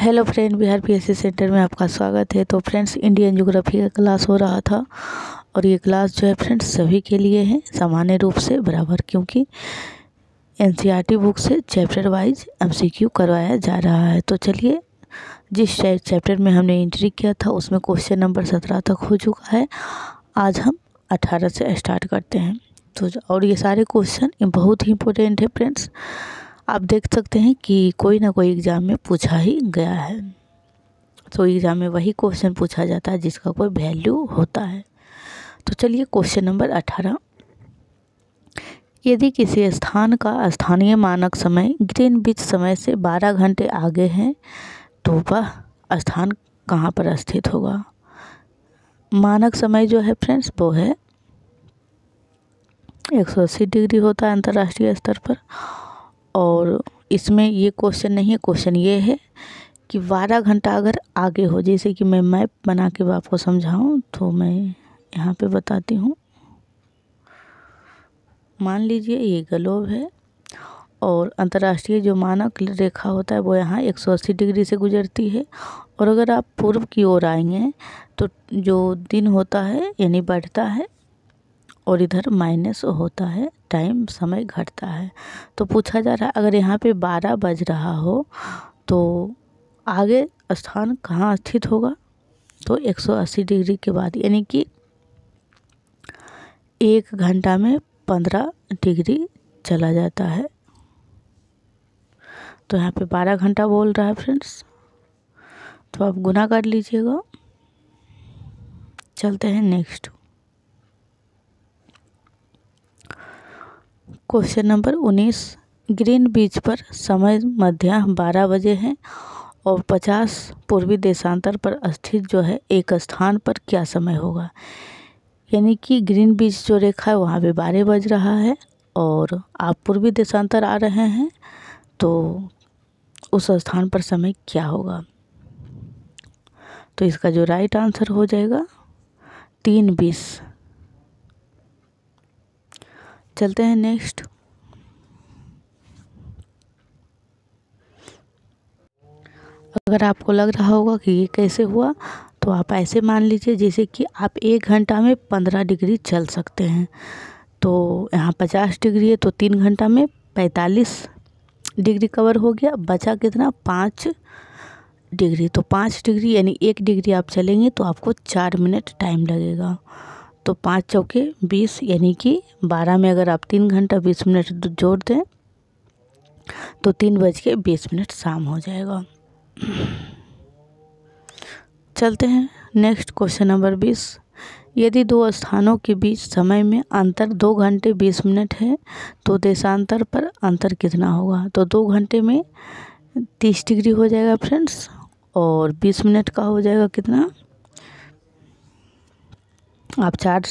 Hello friend, Bihar PSC centre में आपका स्वागत है। तो फ्रेंड्स, इंडियन ज्योग्राफी का क्लास हो रहा था और ये क्लास जो है फ्रेंड्स सभी के लिए है सामान्य रूप से बराबर, क्योंकि एनसीईआरटी बुक से चैप्टर वाइज एमसीक्यू करवाया जा रहा है। तो चलिए, जिस चैप्टर में हमने एंट्री किया था उसमें क्वेश्चन नंबर 17 तक हो चुका है। आज हम 18 से स्टार्ट करते हैं। तो और ये सारे क्वेश्चन बहुत ही इंपॉर्टेंट है फ्रेंड्स। आप देख सकते हैं कि कोई ना कोई एग्ज़ाम में पूछा ही गया है। तो एग्ज़ाम में वही क्वेश्चन पूछा जाता है जिसका कोई वैल्यू होता है। तो चलिए, क्वेश्चन नंबर 18, यदि किसी स्थान का स्थानीय मानक समय ग्रीनविच समय से 12 घंटे आगे है तो वह स्थान कहाँ पर स्थित होगा। मानक समय जो है फ्रेंड्स वो है 180 डिग्री होता है अंतर्राष्ट्रीय स्तर पर। और इसमें ये क्वेश्चन नहीं है, क्वेश्चन ये है कि 12 घंटा अगर आगे हो, जैसे कि मैं मैप बना के आपको समझाऊं तो मैं यहाँ पे बताती हूँ। मान लीजिए ये ग्लोब है और अंतर्राष्ट्रीय जो मानक रेखा होता है वो यहाँ 180 डिग्री से गुजरती है। और अगर आप पूर्व की ओर आएंगे तो जो दिन होता है यानी बढ़ता है और इधर माइनस होता है, टाइम समय घटता है। तो पूछा जा रहा है अगर यहाँ पे 12 बज रहा हो तो आगे स्थान कहाँ स्थित होगा। तो 180 डिग्री के बाद, यानी कि 1 घंटा में 15 डिग्री चला जाता है। तो यहाँ पे 12 घंटा बोल रहा है फ्रेंड्स, तो आप गुना कर लीजिएगा। चलते हैं नेक्स्ट क्वेश्चन नंबर 19, ग्रीनविच पर समय मध्याह्न 12 बजे है और 50 पूर्वी देशांतर पर स्थित जो है एक स्थान पर क्या समय होगा। यानी कि ग्रीनविच जो रेखा है वहाँ पे 12 बज रहा है और आप पूर्वी देशांतर आ रहे हैं तो उस स्थान पर समय क्या होगा। तो इसका जो राइट आंसर हो जाएगा 3:20। चलते हैं नेक्स्ट। अगर आपको लग रहा होगा कि ये कैसे हुआ तो आप ऐसे मान लीजिए जैसे कि आप 1 घंटा में 15 डिग्री चल सकते हैं। तो यहाँ 50 डिग्री है तो 3 घंटा में 45 डिग्री कवर हो गया, बचा कितना 5 डिग्री। तो 5 डिग्री यानी 1 डिग्री आप चलेंगे तो आपको 4 मिनट टाइम लगेगा। तो 5 चौके 20, यानी कि 12 में अगर आप 3 घंटा 20 मिनट जोड़ दें तो 3:20 शाम हो जाएगा। चलते हैं नेक्स्ट क्वेश्चन नंबर 20, यदि दो स्थानों के बीच समय में अंतर 2 घंटे 20 मिनट है तो देशांतर पर अंतर कितना होगा। तो 2 घंटे में 30 डिग्री हो जाएगा फ्रेंड्स और 20 मिनट का हो जाएगा कितना, आप 4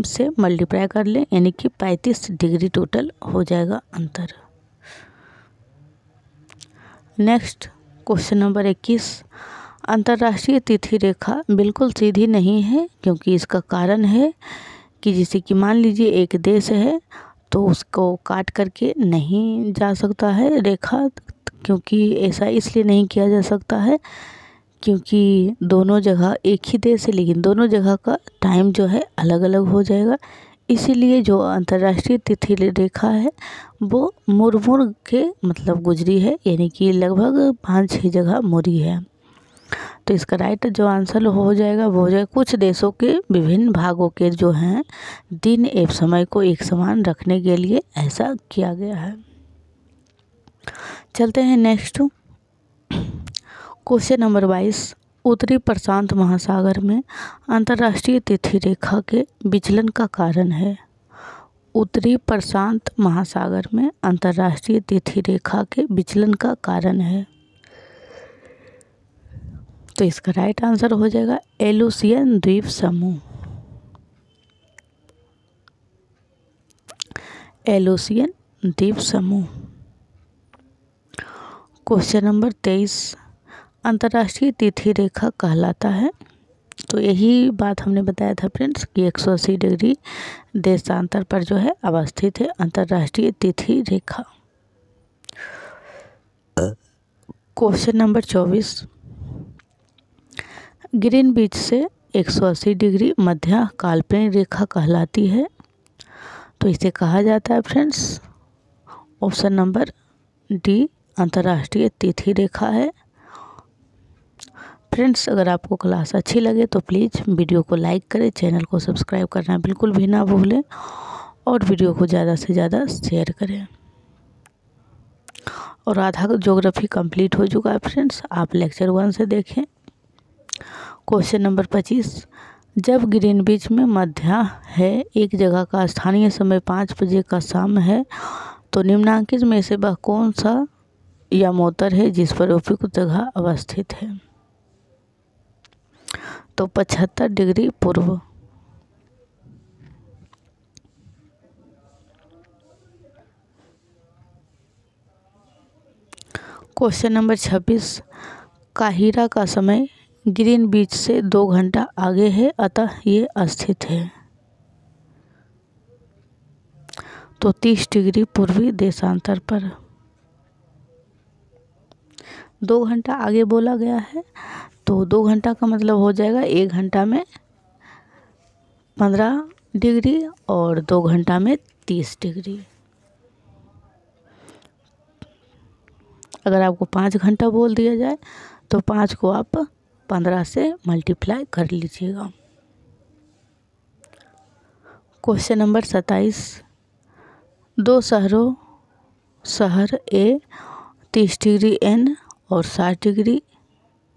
से मल्टीप्लाई कर लें, यानी कि 35 डिग्री टोटल हो जाएगा अंतर। नेक्स्ट क्वेश्चन नंबर 21, अंतर्राष्ट्रीय तिथि रेखा बिल्कुल सीधी नहीं है, क्योंकि इसका कारण है कि जैसे कि मान लीजिए एक देश है तो उसको काट करके नहीं जा सकता है रेखा, क्योंकि ऐसा इसलिए नहीं किया जा सकता है क्योंकि दोनों जगह एक ही देश है लेकिन दोनों जगह का टाइम जो है अलग अलग हो जाएगा। इसीलिए जो अंतर्राष्ट्रीय तिथि रेखा है वो मुड़ के मतलब गुजरी है, यानी कि लगभग 5-6 जगह मुड़ी है। तो इसका राइट जो आंसर हो जाएगा वो हो जाएगा कुछ देशों के विभिन्न भागों के जो हैं दिन एवं समय को एक समान रखने के लिए ऐसा किया गया है। चलते हैं नेक्स्ट क्वेश्चन नंबर 22, उत्तरी प्रशांत महासागर में अंतर्राष्ट्रीय तिथि रेखा के विचलन का कारण है। उत्तरी प्रशांत महासागर में अंतर्राष्ट्रीय तिथि रेखा के विचलन का कारण है। तो इसका राइट आंसर हो जाएगा एलुसियन द्वीप समूह। एलुसियन द्वीप समूह। क्वेश्चन नंबर 23, अंतर्राष्ट्रीय तिथि रेखा कहलाता है। तो यही बात हमने बताया था फ्रेंड्स कि 180 डिग्री देशांतर पर जो है अवस्थित है अंतर्राष्ट्रीय तिथि रेखा। क्वेश्चन नंबर 24, ग्रीनविच से 180 डिग्री मध्य काल्पनिक रेखा कहलाती है। तो इसे कहा जाता है फ्रेंड्स, ऑप्शन नंबर डी अंतर्राष्ट्रीय तिथि रेखा है। फ्रेंड्स, अगर आपको क्लास अच्छी लगे तो प्लीज़ वीडियो को लाइक करें, चैनल को सब्सक्राइब करना बिल्कुल भी ना भूलें और वीडियो को ज़्यादा से ज़्यादा शेयर करें। और आधा ज्योग्राफी कंप्लीट हो चुका है फ्रेंड्स, आप लेक्चर 1 से देखें। क्वेश्चन नंबर 25, जब ग्रीनविच में मध्य है, एक जगह का स्थानीय समय 5 बजे का शाम है, तो निम्नलिखित में से वह कौन सा यमोत्तर है जिस पर उपयुक्त जगह अवस्थित है? तो 75 डिग्री पूर्व। क्वेश्चन नंबर 26, काहिरा का समय ग्रीनविच से 2 घंटा आगे है, अतः ये स्थित है। तो 30 डिग्री पूर्वी देशांतर पर। 2 घंटा आगे बोला गया है, तो 2 घंटा का मतलब हो जाएगा 1 घंटा में 15 डिग्री और 2 घंटा में 30 डिग्री। अगर आपको 5 घंटा बोल दिया जाए तो 5 को आप 15 से मल्टीप्लाई कर लीजिएगा। क्वेश्चन नंबर 27, 2 शहर ए 30 डिग्री एन और 60 डिग्री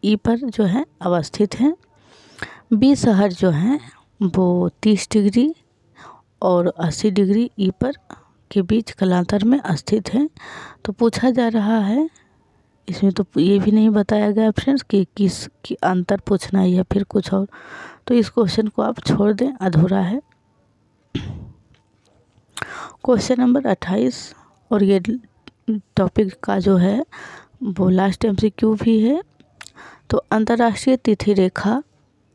ई पर जो है अवस्थित हैं। बी शहर जो हैं वो 30 डिग्री और 80 डिग्री ई पर के बीच कालांतर में स्थित हैं। तो पूछा जा रहा है, इसमें तो ये भी नहीं बताया गया फ्रेंड्स कि किस की अंतर पूछना है या फिर कुछ और, तो इस क्वेश्चन को आप छोड़ दें, अधूरा है। क्वेश्चन नंबर 28, और ये टॉपिक का जो है वो लास्ट MCQ भी है। तो अंतर्राष्ट्रीय तिथि रेखा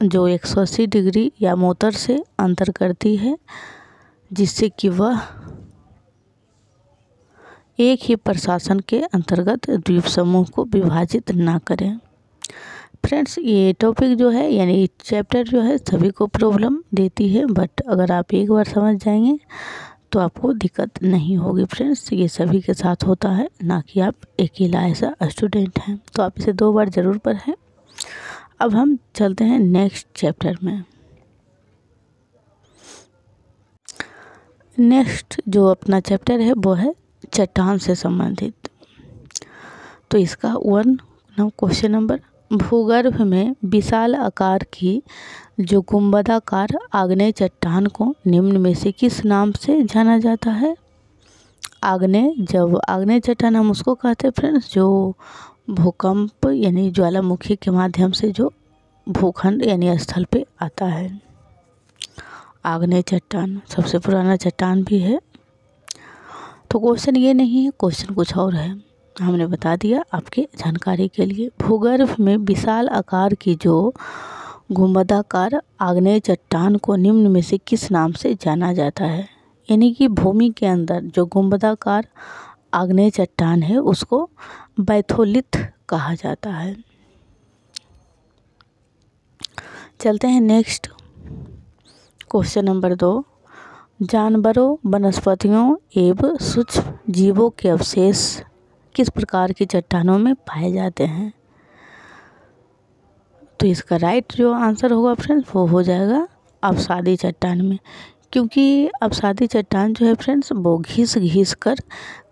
जो 180 डिग्री यमोत्तर से अंतर करती है, जिससे कि वह एक ही प्रशासन के अंतर्गत द्वीप समूह को विभाजित ना करें। फ्रेंड्स, ये टॉपिक जो है यानी चैप्टर जो है सभी को प्रॉब्लम देती है, बट अगर आप एक बार समझ जाएंगे तो आपको दिक्कत नहीं होगी। फ्रेंड्स, ये सभी के साथ होता है, ना कि आप अकेला ऐसा स्टूडेंट हैं। तो आप इसे 2 बार ज़रूर पढ़ें। अब हम चलते हैं नेक्स्ट चैप्टर में। नेक्स्ट जो अपना चैप्टर है वो है चट्टान से संबंधित। तो इसका क्वेश्चन नंबर, भूगर्भ में विशाल आकार की जो गुंबदाकार आग्नेय चट्टान को निम्न में से किस नाम से जाना जाता है? आग्नेय चट्टान हम उसको कहते हैं फ्रेंड्स जो भूकंप यानी ज्वालामुखी के माध्यम से जो भूखंड यानी स्थल पे आता है। आग्नेय चट्टान सबसे पुराना चट्टान भी है। तो क्वेश्चन ये नहीं है, क्वेश्चन कुछ और है, हमने बता दिया आपके जानकारी के लिए। भूगर्भ में विशाल आकार की जो गुंबदाकार आग्नेय चट्टान को निम्न में से किस नाम से जाना जाता है? यानी कि भूमि के अंदर जो गुंबदाकार आग्नेय चट्टान है उसको बैथोलिथ कहा जाता है। चलते हैं नेक्स्ट क्वेश्चन नंबर 2, जानवरों, वनस्पतियों एवं सूक्ष्म जीवों के अवशेष किस प्रकार की चट्टानों में पाए जाते हैं? तो इसका राइट जो आंसर होगा फ्रेंड्स वो हो जाएगा अवसादी चट्टान में, क्योंकि अवसादी चट्टान जो है फ्रेंड्स वो घिस कर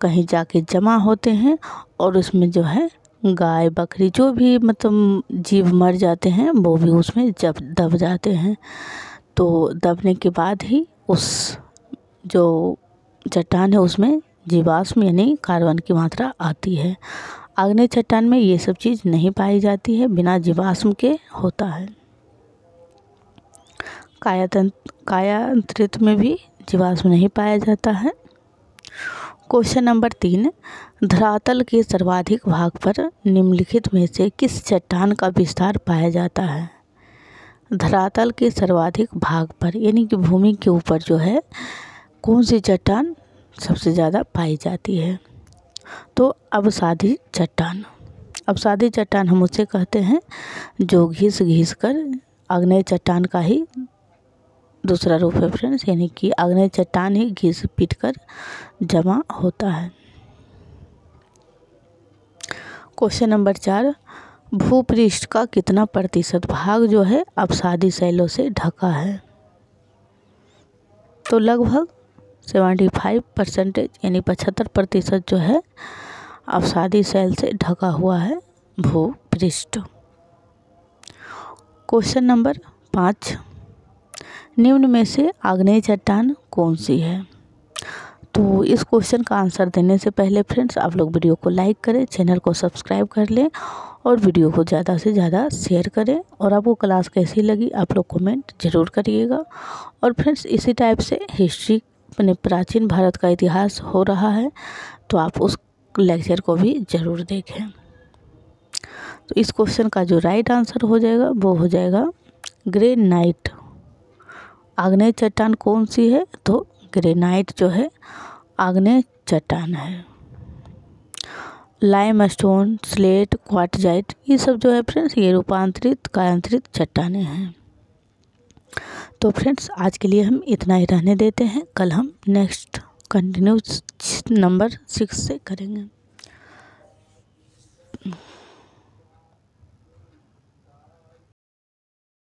कहीं जाके जमा होते हैं और उसमें जो है गाय बकरी जो भी मतलब जीव मर जाते हैं वो भी उसमें जब दब जाते हैं। तो दबने के बाद ही उस जो चट्टान है उसमें जीवाश्म यानी कार्बन की मात्रा आती है। आग्नेय चट्टान में ये सब चीज़ नहीं पाई जाती है, बिना जीवाश्म के होता है। कायांतरित में भी जीवाश्म नहीं पाया जाता है। क्वेश्चन नंबर 3, धरातल के सर्वाधिक भाग पर निम्नलिखित में से किस चट्टान का विस्तार पाया जाता है? धरातल के सर्वाधिक भाग पर यानी कि भूमि के ऊपर जो है कौन सी चट्टान सबसे ज़्यादा पाई जाती है? तो अवसादी चट्टान। अवसादी चट्टान हम उसे कहते हैं जो घिस घिस कर आग्नेय चट्टान का ही दूसरा रूप है फ्रेंड्स, यानी कि आग्नेय चट्टान ही घिस पीट कर जमा होता है। क्वेश्चन नंबर 4, भूपृष्ठ का कितना प्रतिशत भाग जो है अवसादी शैलों से ढका है? तो लगभग 75% यानी 75% जो है अवसादी शैल से ढका हुआ है भूपृष्ठ। क्वेश्चन नंबर 5, निम्न में से आग्नेय चट्टान कौन सी है? तो इस क्वेश्चन का आंसर देने से पहले फ्रेंड्स आप लोग वीडियो को लाइक करें, चैनल को सब्सक्राइब कर लें और वीडियो को ज़्यादा से ज़्यादा शेयर करें। और आपको क्लास कैसी लगी आप लोग कमेंट ज़रूर करिएगा। और फ्रेंड्स इसी टाइप से हिस्ट्री अपने प्राचीन भारत का इतिहास हो रहा है तो आप उस लेक्चर को भी ज़रूर देखें। तो इस क्वेश्चन का जो राइट आंसर हो जाएगा वो हो जाएगा ग्रेनाइट। आग्नेय चट्टान कौन सी है? तो ग्रेनाइट जो है आग्नेय चट्टान है। लाइमस्टोन, स्लेट, क्वार्टजाइट ये सब जो है फ्रेंड्स ये रूपांतरित कायांतरित चट्टानें हैं। तो फ्रेंड्स आज के लिए हम इतना ही रहने देते हैं, कल हम नेक्स्ट कंटिन्यू नंबर 6 से करेंगे।